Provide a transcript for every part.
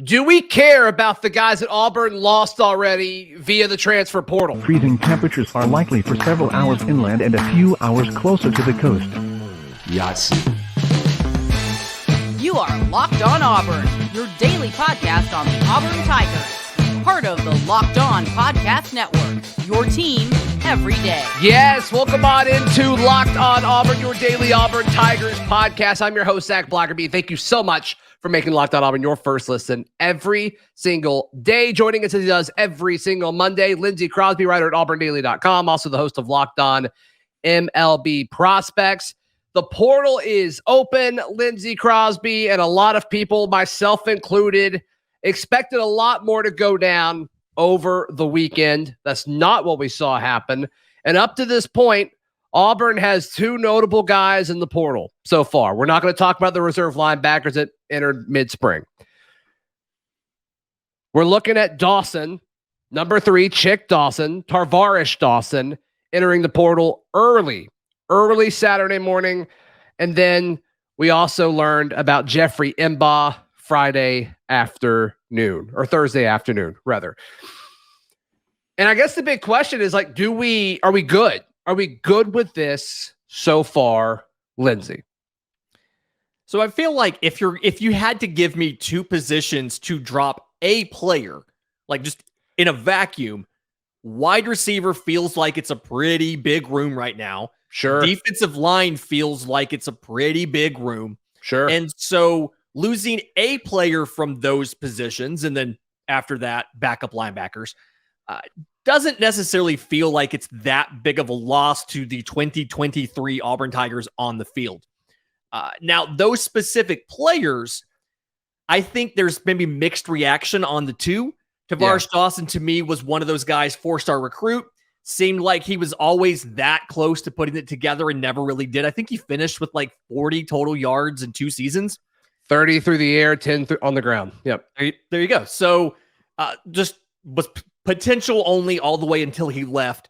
Do we care about the guys that Auburn lost already via the transfer portal? Freezing temperatures are likely for several hours inland and a few hours closer to the coast. Yahtzee. You are Locked On Auburn, your daily podcast on the Auburn Tigers. Part of the Locked On Podcast Network, your team every day. Yes, welcome on into Locked On Auburn, your daily Auburn Tigers podcast. I'm your host, Zac Blackerby. Thank you so much for making Locked On Auburn your first listen every single day. Joining us as he does every single Monday, Lindsay, Crosdby, writer at auburndaily.com, also the host of Locked On MLB Prospects. The portal is open, Lindsay, Crosby, and a lot of people, myself included, expected a lot more to go down over the weekend. That's not what we saw happen. And up to this point, Auburn has two notable guys in the portal so far. We're not going to talk about the reserve linebackers that entered mid-spring. We're looking at Dawson, number 3, Chick Dawson, Tar'varish Dawson, entering the portal early Saturday morning. And then we also learned about Jeffrey M'ba Friday afternoon, or Thursday afternoon, rather. And I guess the big question is, like, are we good? Are we good with this so far, Lindsay? So I feel like if you had to give me two positions to drop a player, like just in a vacuum, wide receiver feels like it's a pretty big room right now. Sure. Defensive line feels like it's a pretty big room. Sure. And so losing a player from those positions, and then after that, backup linebackers, doesn't necessarily feel like it's that big of a loss to the 2023 Auburn Tigers on the field. Now, those specific players, I think there's maybe mixed reaction on the two. Tar'varish Dawson, to me, was one of those guys, 4-star recruit. Seemed like he was always that close to putting it together and never really did. I think he finished with like 40 total yards in 2 seasons. 30 through the air, 10 on the ground. Yep. There you go. So just was potential only all the way until he left.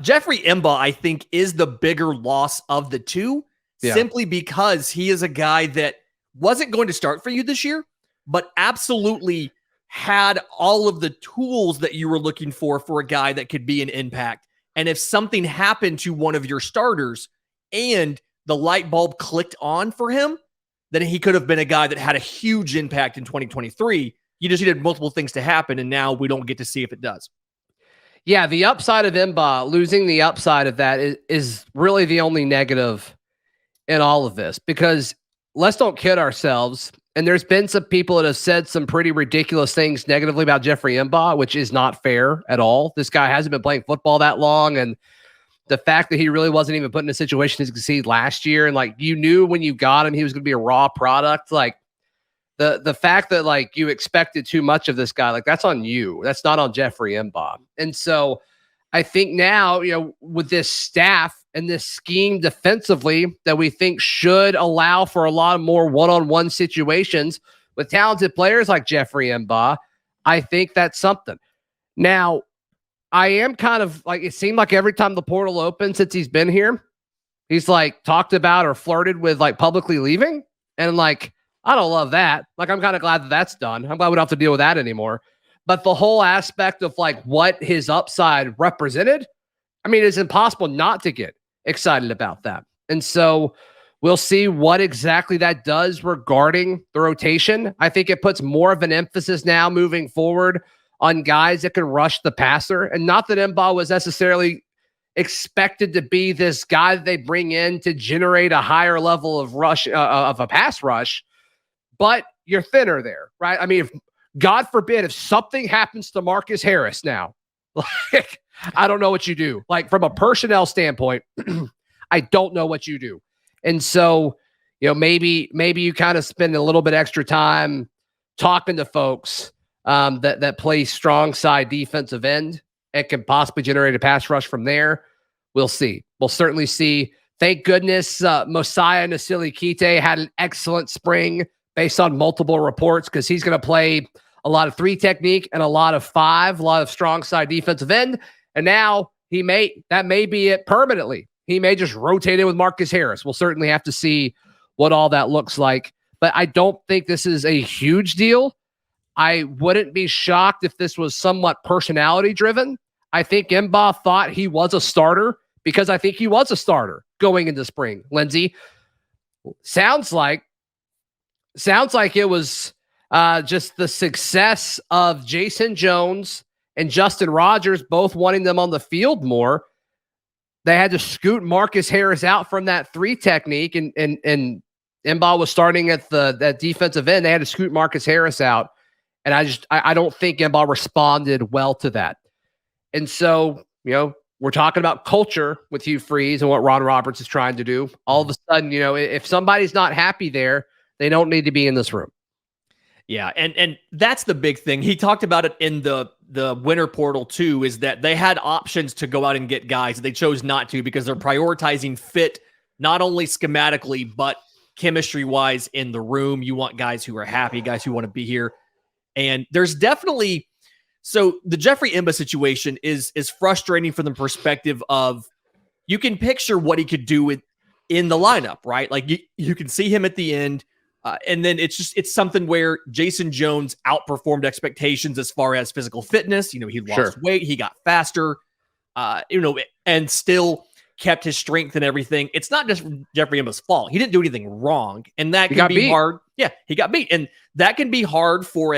Jeffrey M'ba, I think, is the bigger loss of the two, simply because he is a guy that wasn't going to start for you this year, but absolutely had all of the tools that you were looking for a guy that could be an impact. And if something happened to one of your starters and the light bulb clicked on for him, then he could have been a guy that had a huge impact in 2023. You just needed multiple things to happen, and now we don't get to see if it does. Yeah, the upside of M'ba, losing the upside of that is really the only negative in all of this, because let's don't kid ourselves. And there's been some people that have said some pretty ridiculous things negatively about Jeffrey M'ba, which is not fair at all. This guy hasn't been playing football that long, and the fact that he really wasn't even put in a situation to succeed last year, and like you knew when you got him, he was going to be a raw product. Like the fact that like you expected too much of this guy, like that's on you. That's not on Jeffrey M'ba. And so I think now, with this staff and this scheme defensively that we think should allow for a lot more one-on-one situations with talented players like Jeffrey M'ba, I think that's something. Now, I am kind of like, it seemed like every time the portal opened since he's been here, he's like talked about or flirted with like publicly leaving. And like, I don't love that. Like, I'm kind of glad that that's done. I'm glad we don't have to deal with that anymore. But the whole aspect of like what his upside represented, I mean, it's impossible not to get excited about that. And so we'll see what exactly that does regarding the rotation. I think it puts more of an emphasis now moving forward on guys that can rush the passer. And not that M'ba was necessarily expected to be this guy that they bring in to generate a higher level of rush, of a pass rush, but you're thinner there, right? I mean, if God forbid, if something happens to Marcus Harris now, like, I don't know what you do. Like, from a personnel standpoint, I don't know what you do. And so, maybe you kind of spend a little bit extra time talking to folks that play strong side defensive end and can possibly generate a pass rush from there. We'll see. We'll certainly see. Thank goodness Mosiah Nasili Kite had an excellent spring based on multiple reports, because he's going to play a lot of 3 technique and a lot of 5, a lot of strong side defensive end. And now that may be it permanently. He may just rotate in with Marcus Harris. We'll certainly have to see what all that looks like. But I don't think this is a huge deal. I wouldn't be shocked if this was somewhat personality driven. I think M'ba thought he was a starter because I think he was a starter going into spring. Lindsay, sounds like it was just the success of Jason Jones and Justin Rogers both wanting them on the field more. They had to scoot Marcus Harris out from that 3 technique, and M'ba was starting at that defensive end. They had to scoot Marcus Harris out, and I don't think M'ba responded well to that. And so, we're talking about culture with Hugh Freeze and what Ron Roberts is trying to do. All of a sudden, if somebody's not happy there, they don't need to be in this room. Yeah, and that's the big thing. He talked about it in the winter portal too, is that they had options to go out and get guys. They chose not to because they're prioritizing fit, not only schematically, but chemistry-wise in the room. You want guys who are happy, guys who want to be here. And there's definitely... So the Jeffrey M'ba situation is frustrating from the perspective of you can picture what he could do in the lineup, right? Like you can see him at the end. And then it's something where Jason Jones outperformed expectations as far as physical fitness. He lost weight, he got faster, and still kept his strength and everything. It's not just Jeffrey M'ba's fault. He didn't do anything wrong. And that can be hard. Yeah, he got beat. And that can be hard for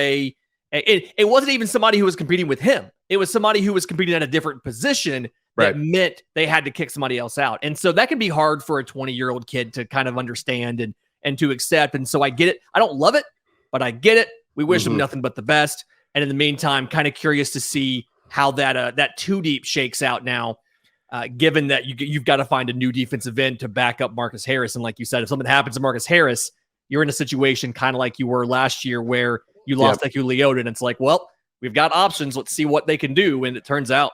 it wasn't even somebody who was competing with him. It was somebody who was competing at a different position that meant they had to kick somebody else out. And so that can be hard for a 20-year-old kid to kind of understand and to accept. And so I get it. I don't love it, but I get it. We wish him nothing but the best. And in the meantime, kind of curious to see how that 2 deep shakes out now, given that you've got to find a new defensive end to back up Marcus Harris. And like you said, if something happens to Marcus Harris, you're in a situation kind of like you were last year where you lost Eku Leota, and it's like, well, we've got options. Let's see what they can do. And it turns out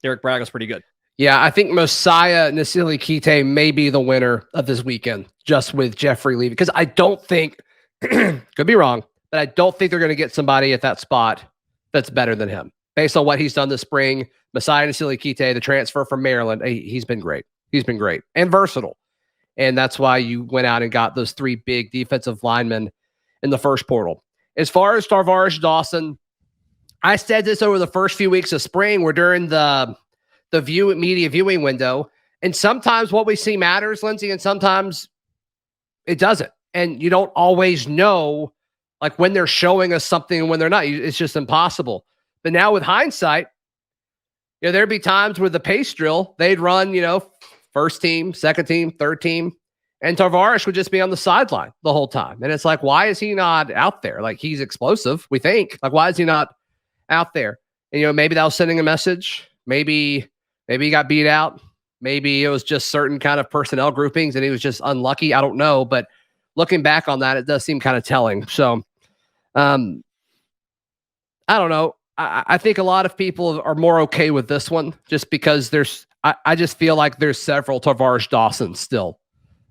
Derek Bragg's pretty good. Yeah, I think Mosiah Nasili Kite may be the winner of this weekend, just with Jeffrey leaving. Because I don't think, could be wrong, but I don't think they're going to get somebody at that spot that's better than him. Based on what he's done this spring, Mosiah Nasili Kite, the transfer from Maryland, he's been great. He's been great and versatile. And that's why you went out and got those 3 big defensive linemen in the first portal. As far as Tar'varish Dawson, I said this over the first few weeks of spring. We're during the media viewing window, and sometimes what we see matters, Lindsay, and sometimes it doesn't. And you don't always know, like, when they're showing us something and when they're not. It's just impossible. But now with hindsight, there'd be times with the pace drill, they'd run, first team, second team, third team. And Tar'varish would just be on the sideline the whole time. And it's like, why is he not out there? Like, he's explosive, we think. Like, why is he not out there? And, maybe that was sending a message. Maybe he got beat out. Maybe it was just certain kind of personnel groupings and he was just unlucky. I don't know. But looking back on that, it does seem kind of telling. So, I don't know. I think a lot of people are more okay with this one just because I just feel like there's several Tar'varish Dawsons still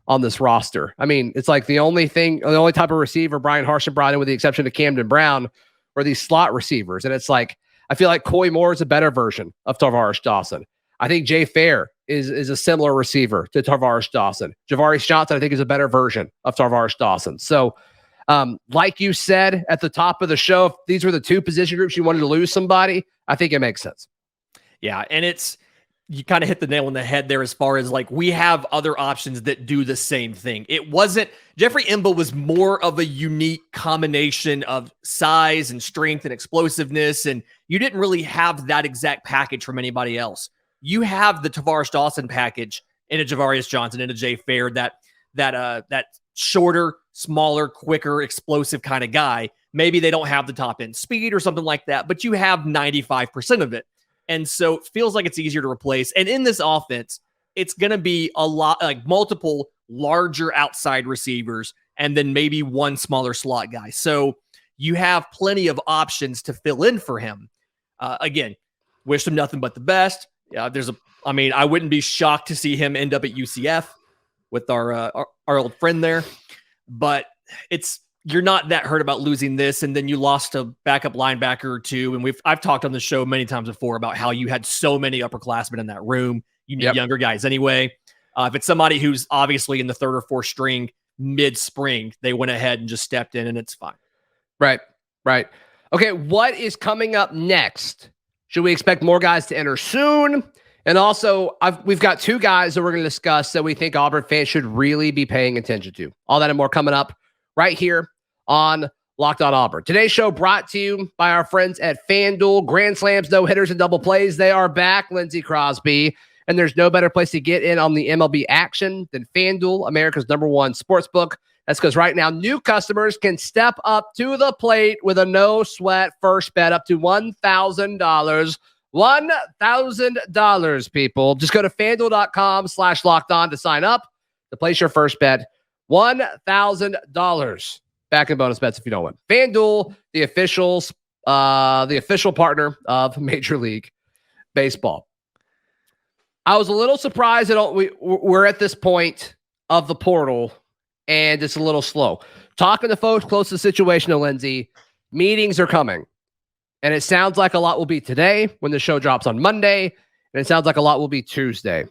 on this roster. I mean, it's like the only type of receiver Brian Harsin brought in, with the exception of Camden Brown, were these slot receivers. And it's like, I feel like Coy Moore is a better version of Tar'varish Dawson. I think Jay Fair is a similar receiver to Tar'varish Dawson. Javarius Johnson, I think, is a better version of Tar'varish Dawson. So, like you said at the top of the show, if these were the 2 position groups you wanted to lose somebody, I think it makes sense. Yeah, and you kind of hit the nail on the head there as far as, like, we have other options that do the same thing. It wasn't Jeffrey M'ba was more of a unique combination of size and strength and explosiveness, and you didn't really have that exact package from anybody else. You have the Tar'varish Dawson package in a Javarius Johnson and a Jay Fair, that shorter, smaller, quicker, explosive kind of guy. Maybe they don't have the top end speed or something like that, but you have 95% of it. And so it feels like it's easier to replace. And in this offense, it's going to be a lot, like multiple larger outside receivers and then maybe one smaller slot guy. So you have plenty of options to fill in for him. Again, wish him nothing but the best. I wouldn't be shocked to see him end up at UCF with our old friend there, but you're not that hurt about losing this, and then you lost a backup linebacker or 2. And I've talked on the show many times before about how you had so many upperclassmen in that room. You need younger guys anyway. If it's somebody who's obviously in the 3rd or 4th string mid-spring, they went ahead and just stepped in, and it's fine. Right. Okay, what is coming up next? Should we expect more guys to enter soon? And also, we've got two guys that we're going to discuss that we think Auburn fans should really be paying attention to. All that and more coming up right here on Locked On Auburn. Today's show brought to you by our friends at FanDuel. Grand slams, no hitters, and double plays. They are back, Lindsay, Crosdby. And there's no better place to get in on the MLB action than FanDuel, America's #1 sportsbook. That's because right now, new customers can step up to the plate with a no-sweat first bet up to $1,000. $1,000, people. Just go to FanDuel.com/lockedon to sign up to place your first bet. $1,000 back in bonus bets if you don't win. FanDuel, the official partner of Major League Baseball. I was a little surprised that we're at this point of the portal, and it's a little slow. Talking to folks close to the situation of Lindsay, meetings are coming. And it sounds like a lot will be today when the show drops on Monday. And it sounds like a lot will be Tuesday.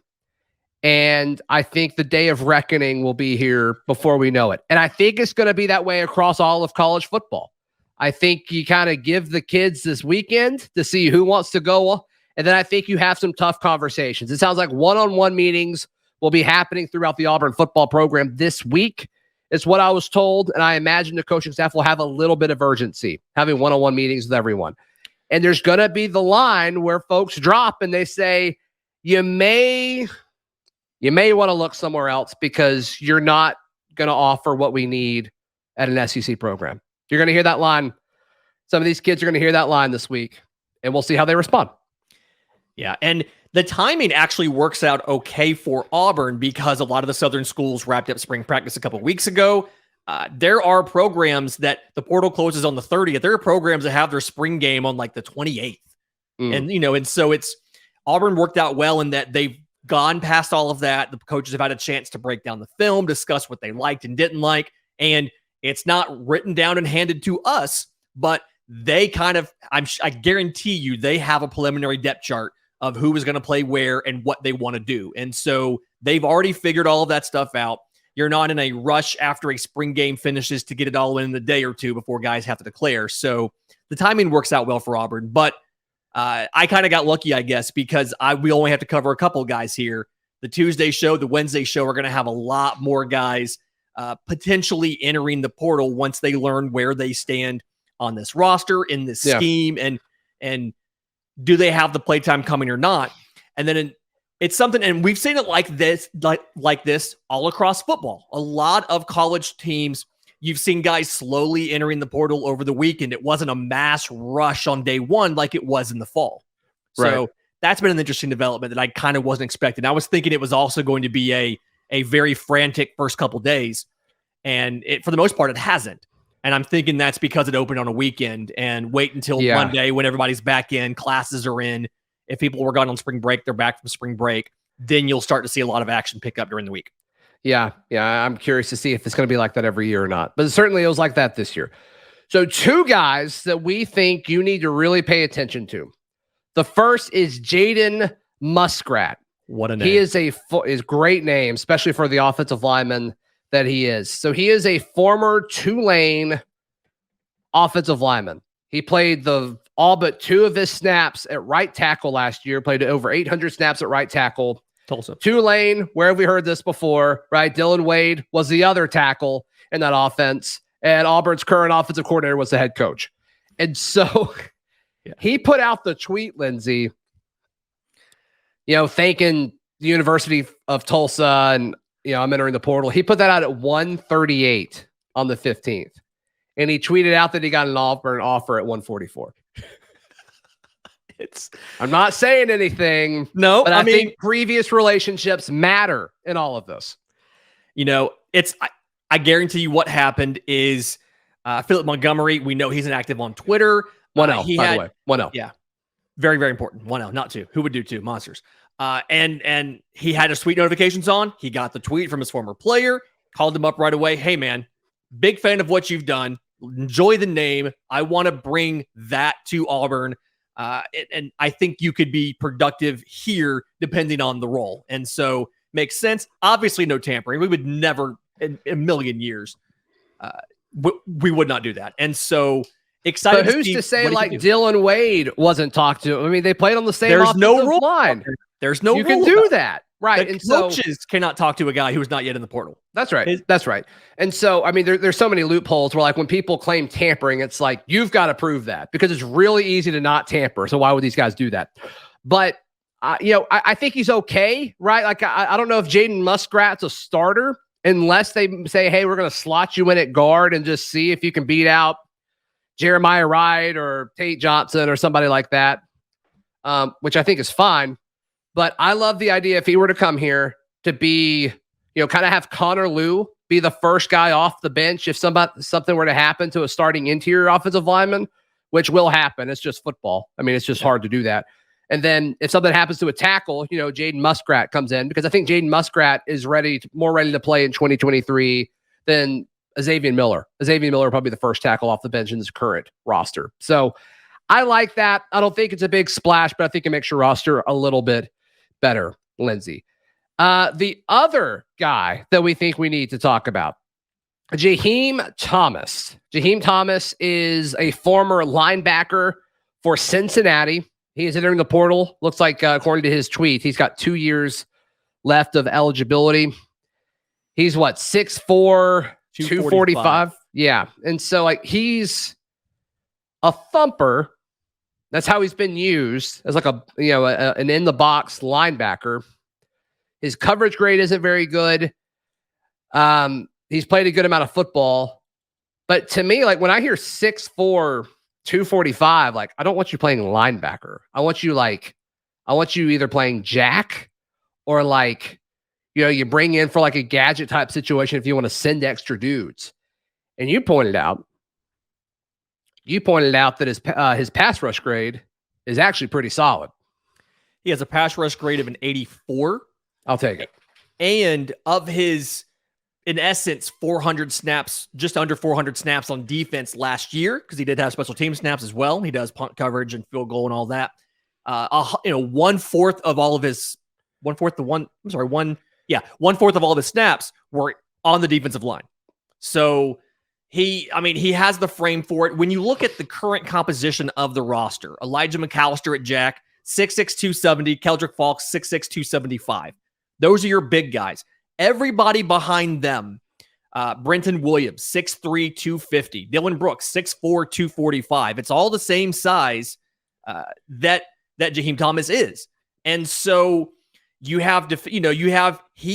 And I think the day of reckoning will be here before we know it. And I think it's going to be that way across all of college football. I think you kind of give the kids this weekend to see who wants to go. And then I think you have some tough conversations. It sounds like one-on-one meetings will be happening throughout the Auburn football program this week. It's what I was told, and I imagine the coaching staff will have a little bit of urgency, having one-on-one meetings with everyone. And there's going to be the line where folks drop and they say, you may want to look somewhere else because you're not going to offer what we need at an SEC program. You're going to hear that line. Some of these kids are going to hear that line this week, and we'll see how they respond. Yeah, and the timing actually works out okay for Auburn because a lot of the Southern schools wrapped up spring practice a couple of weeks ago. There are programs that the portal closes on the 30th. There are programs that have their spring game on like the 28th. And so it's Auburn worked out well in that they've gone past all of that. The coaches have had a chance to break down the film, discuss what they liked and didn't like. And it's not written down and handed to us, but they kind of, I guarantee you, they have a preliminary depth chart of who is going to play where and what they want to do. And so they've already figured all of that stuff out. You're not in a rush after a spring game finishes to get it all in a day or two before guys have to declare. So the timing works out well for Auburn. But I kind of got lucky, I guess, because we only have to cover a couple guys here. The Tuesday show, the Wednesday show are going to have a lot more guys potentially entering the portal once they learn where they stand on this roster, in this scheme, and do they have the playtime coming or not? And then it's something, and we've seen it like this all across football. A lot of college teams, you've seen guys slowly entering the portal over the weekend. It wasn't a mass rush on day one like it was in the fall. So that's been an interesting development that I kind of wasn't expecting. I was thinking it was also going to be a very frantic first couple days, and for the most part, it hasn't. And I'm thinking that's because it opened on a weekend, and wait until Monday when everybody's back in, classes are in. If people were gone on spring break, they're back from spring break. Then you'll start to see a lot of action pick up during the week. Yeah. I'm curious to see if it's going to be like that every year or not. But certainly it was like that this year. So two guys that we think you need to really pay attention to. The first is Jaden Muskrat. What a name. He is is great name, especially for the offensive lineman that he is. So he is a former Tulane offensive lineman. He played all but 2 of his snaps at right tackle last year, played over 800 snaps at right tackle. Tulsa. Tulane, where have we heard this before, right? Dylan Wade was the other tackle in that offense, and Auburn's current offensive coordinator was the head coach. And so he put out the tweet, Lindsay, thanking the University of Tulsa and, I'm entering the portal. He put that out at 1:38 on the 15th. And he tweeted out that he got an Auburn offer at 1:44. I'm not saying anything. No, but I think previous relationships matter in all of this. I guarantee you what happened is Philip Montgomery, we know he's inactive on Twitter. 1L, by the way. 1L. Yeah. Very, very important. 1L, not 2. Who would do 2? Monsters. And he had his tweet notifications on. He got the tweet from his former player, called him up right away. Hey, man, big fan of what you've done. Enjoy the name. I want to bring that to Auburn. And I think you could be productive here depending on the role. And so makes sense. Obviously, no tampering. We would never in a million years. We would not do that. And so Excited. But who's to say like Dylan Wade wasn't talked to? I mean, they played on the same offensive line. There's no you rule can do that. Right. And coaches cannot talk to a guy who's not yet in the portal. That's right. That's right. And so, I mean, there's so many loopholes where like when people claim tampering, it's like, you've got to prove that because it's really easy to not tamper. So why would these guys do that? But, I think he's okay, right? Like, I don't know if Jaden Muskrat's a starter unless they say, hey, we're going to slot you in at guard and just see if you can beat out Jeremiah Wright or Tate Johnson or somebody like that, which I think is fine. But I love the idea if he were to come here to be, kind of have Connor Lew be the first guy off the bench if something were to happen to a starting interior offensive lineman, which will happen. It's just football. I mean, it's just hard to do that. And then if something happens to a tackle, Jaden Muskrat comes in because I think Jaden Muskrat is more ready to play in 2023 than Xavier Miller. Xavier Miller probably the first tackle off the bench in this current roster. So I like that. I don't think it's a big splash, but I think it makes your roster a little bit better, Lindsay. The other guy that we think we need to talk about, Jaheim Thomas. Jaheim Thomas is a former linebacker for Cincinnati. He is entering the portal. Looks like, according to his tweet, he's got 2 years left of eligibility. He's 6'4", 245. Yeah. And so he's a thumper. That's how he's been used as like an in the box linebacker. His coverage grade isn't very good. He's played a good amount of football, but to me, like when I hear 6'4", 245, like I don't want you playing linebacker. I want you either playing jack or you bring in for like a gadget type situation if you want to send extra dudes. And you pointed out that his pass rush grade is actually pretty solid. He has a pass rush grade of an 84. I'll take it. And of his, in essence, 400 snaps, just under 400 snaps on defense last year, because he did have special team snaps as well. He does punt coverage and field goal and all that. 1/4 of all of his, 1/4 of all of his snaps were on the defensive line. So he has the frame for it. When you look at the current composition of the roster, Elijah McAllister at jack, 6'6", 270, Keldrick Falks, 6'6", 275. Those are your big guys. Everybody behind them, Brenton Williams, 6'3", 250. Dylan Brooks, 6'4", 245. It's all the same size that Jaheim Thomas is. And so he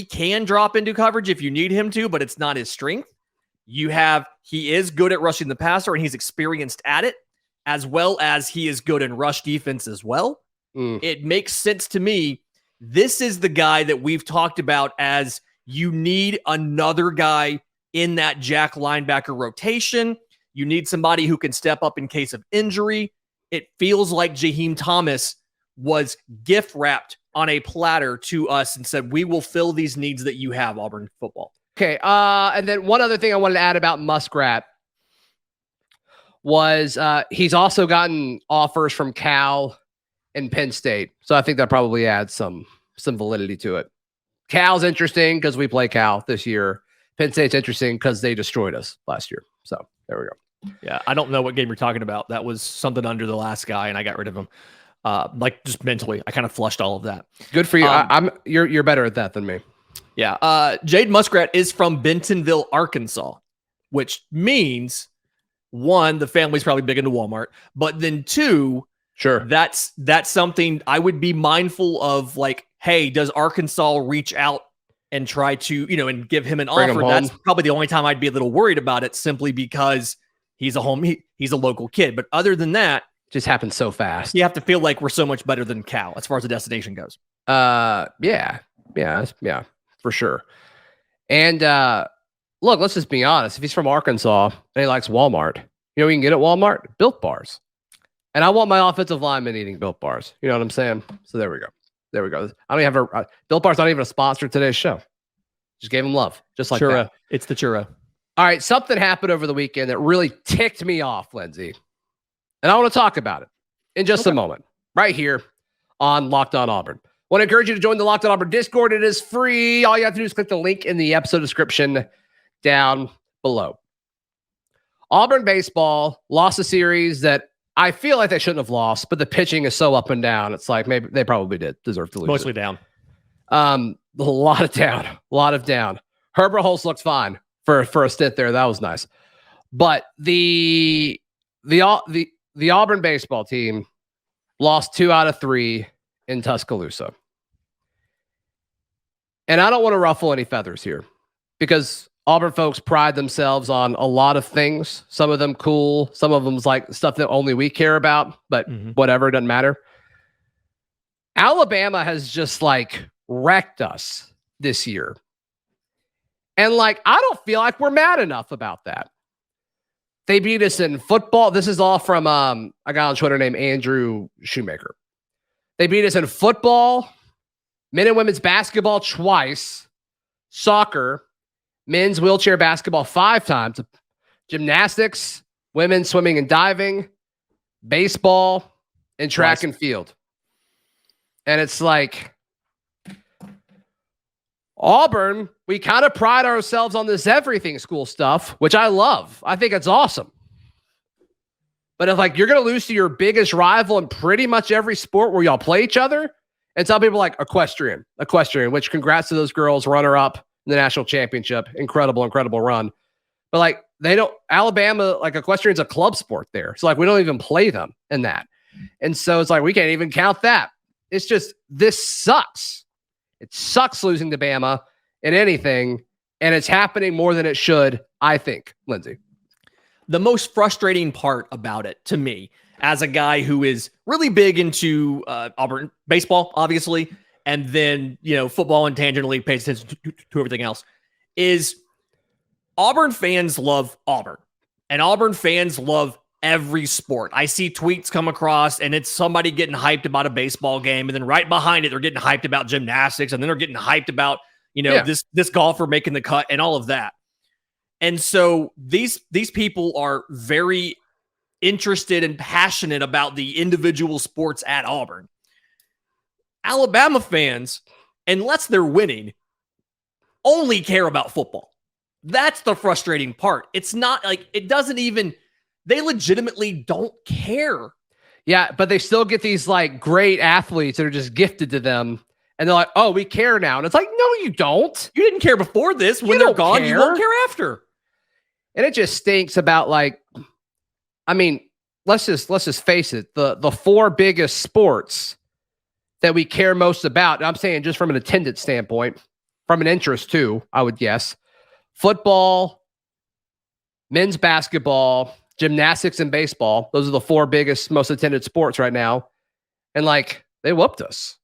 can drop into coverage if you need him to, but it's not his strength. He is good at rushing the passer and he's experienced at it, as well as he is good in rush defense as well. It makes sense to me. This is the guy that we've talked about as you need another guy in that jack linebacker rotation. You need somebody who can step up in case of injury. It feels like Jaheim Thomas was gift wrapped on a platter to us and said, we will fill these needs that you have, Auburn football. Okay. And then one other thing I wanted to add about Muskrat was he's also gotten offers from Cal and Penn State. So I think that probably adds some validity to it. Cal's interesting because we play Cal this year. Penn State's interesting because they destroyed us last year. So there we go. Yeah, I don't know what game you're talking about. That was something under the last guy, and I got rid of him. Just mentally, I kind of flushed all of that. Good for you. You're better at that than me. Yeah. Jaden Muskrat is from Bentonville, Arkansas, which means one, the family's probably big into Walmart, but then two, sure, that's something I would be mindful of. Like, hey, does Arkansas reach out and try to, and give him an offer? That's probably the only time I'd be a little worried about it, simply because he's a local kid. But other than that, just happens so fast. You have to feel like we're so much better than Cal as far as the destination goes. Yeah, for sure. And look, let's just be honest. If he's from Arkansas and he likes Walmart, we can get at Walmart? Built Bars. And I want my offensive lineman eating Built Bars. You know what I'm saying? So there we go. I don't even have Built Bar's not even a sponsor of today's show. Just gave him love. Just like churro. That. It's the churro. All right. Something happened over the weekend that really ticked me off, Lindsay. And I want to talk about it in just a moment, right here on Locked On Auburn. I want to encourage you to join the Locked On Auburn Discord. It is free. All you have to do is click the link in the episode description down below. Auburn baseball lost a series that I feel like they shouldn't have lost, but the pitching is so up and down. It's like maybe they probably did deserve to lose. Mostly down. A lot of down. Herbert Holtz looked fine for a stint there. That was nice. But the Auburn baseball team lost 2 out of 3 in Tuscaloosa. And I don't want to ruffle any feathers here because Auburn folks pride themselves on a lot of things. Some of them cool. Some of them's like stuff that only we care about, but whatever, it doesn't matter. Alabama has just like wrecked us this year. And like, I don't feel like we're mad enough about that. They beat us in football. This is all from a guy on Twitter named Andrew Shoemaker. They beat us in football, men and women's basketball twice, soccer, men's wheelchair basketball 5 times, gymnastics, women's swimming and diving, baseball, and track and field. And it's like, Auburn, we kind of pride ourselves on this everything school stuff, which I love. I think it's awesome. But if like you're going to lose to your biggest rival in pretty much every sport where y'all play each other, and some people like equestrian, which congrats to those girls, runner up in the national championship. Incredible run. But like Alabama, like equestrian's a club sport there. So like we don't even play them in that. And so it's like we can't even count that. It's just, this sucks. It sucks losing to Bama in anything, and it's happening more than it should, I think, Lindsay. The most frustrating part about it to me, as a guy who is really big into Auburn baseball, obviously, and then, football and tangentially pays attention to everything else, is Auburn fans love Auburn, and Auburn fans love every sport. I see tweets come across and it's somebody getting hyped about a baseball game, and then right behind it, they're getting hyped about gymnastics, and then they're getting hyped about, this golfer making the cut and all of that. And so these people are very interested and passionate about the individual sports at Auburn. Alabama fans, unless they're winning, only care about football. That's the frustrating part. It's not like they legitimately don't care. Yeah, but they still get these like great athletes that are just gifted to them. And they're like, oh, we care now. And it's like, no, you don't. You didn't care before this. When they're gone, you won't care after. And it just stinks about like, I mean, let's just face it. The 4 biggest sports that we care most about, I'm saying just from an attendance standpoint, from an interest too, I would guess, football, men's basketball, gymnastics, and baseball. Those are the 4 biggest, most attended sports right now. And like, they whooped us.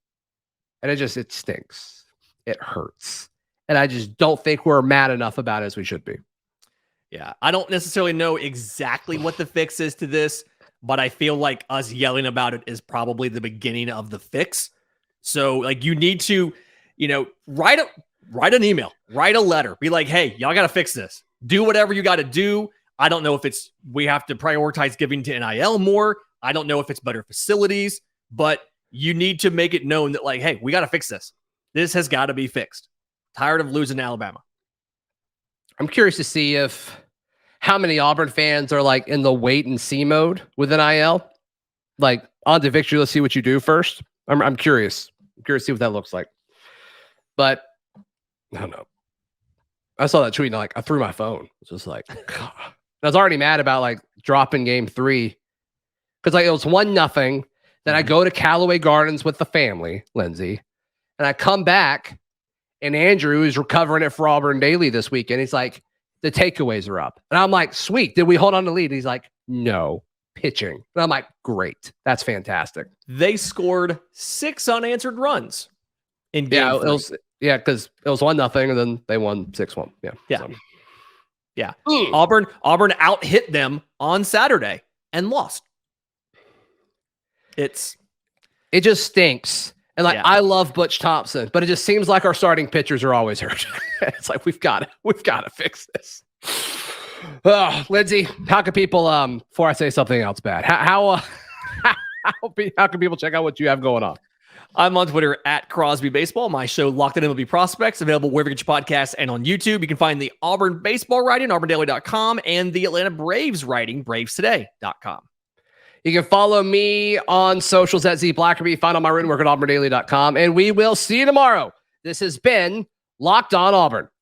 And it stinks. It hurts. And I just don't think we're mad enough about it as we should be. Yeah. I don't necessarily know exactly what the fix is to this, but I feel like us yelling about it is probably the beginning of the fix. So like, you need to, write an email, write a letter, be like, hey, y'all got to fix this. Do whatever you got to do. I don't know if we have to prioritize giving to NIL more. I don't know if it's better facilities, but you need to make it known that like, hey, we got to fix this. This has got to be fixed. Tired of losing to Alabama. I'm curious to see how many Auburn fans are like in the wait and see mode with NIL. Like on to victory. Let's see what you do first. I'm curious. I'm curious to see what that looks like. But I don't know. I saw that tweet and like I threw my phone. It's just like, God. I was already mad about like dropping game 3 because like it was 1-0. Then I go to Callaway Gardens with the family, Lindsay, and I come back and Andrew is recovering it for Auburn Daily this weekend. He's like, the takeaways are up. And I'm like, sweet. Did we hold on to lead? He's like, no, pitching. And I'm like, great. That's fantastic. They scored 6 unanswered runs in game 3. Because it was 1-0 and then they won 6-1. Yeah. So. Yeah. Auburn out hit them on Saturday and lost. It just stinks. And like, I love Butch Thompson, but it just seems like our starting pitchers are always hurt. It's like, we've got to fix this. Lindsay, how can people, before I say something else bad, how can people check out what you have going on? I'm on Twitter at Crosby Baseball. My show, Locked On MLB Prospects, available wherever you get your podcasts and on YouTube. You can find the Auburn baseball writing, auburndaily.com, and the Atlanta Braves writing, bravestoday.com. You can follow me on socials at Zac Blackerby. Find all my written work at auburndaily.com. And we will see you tomorrow. This has been Locked On Auburn.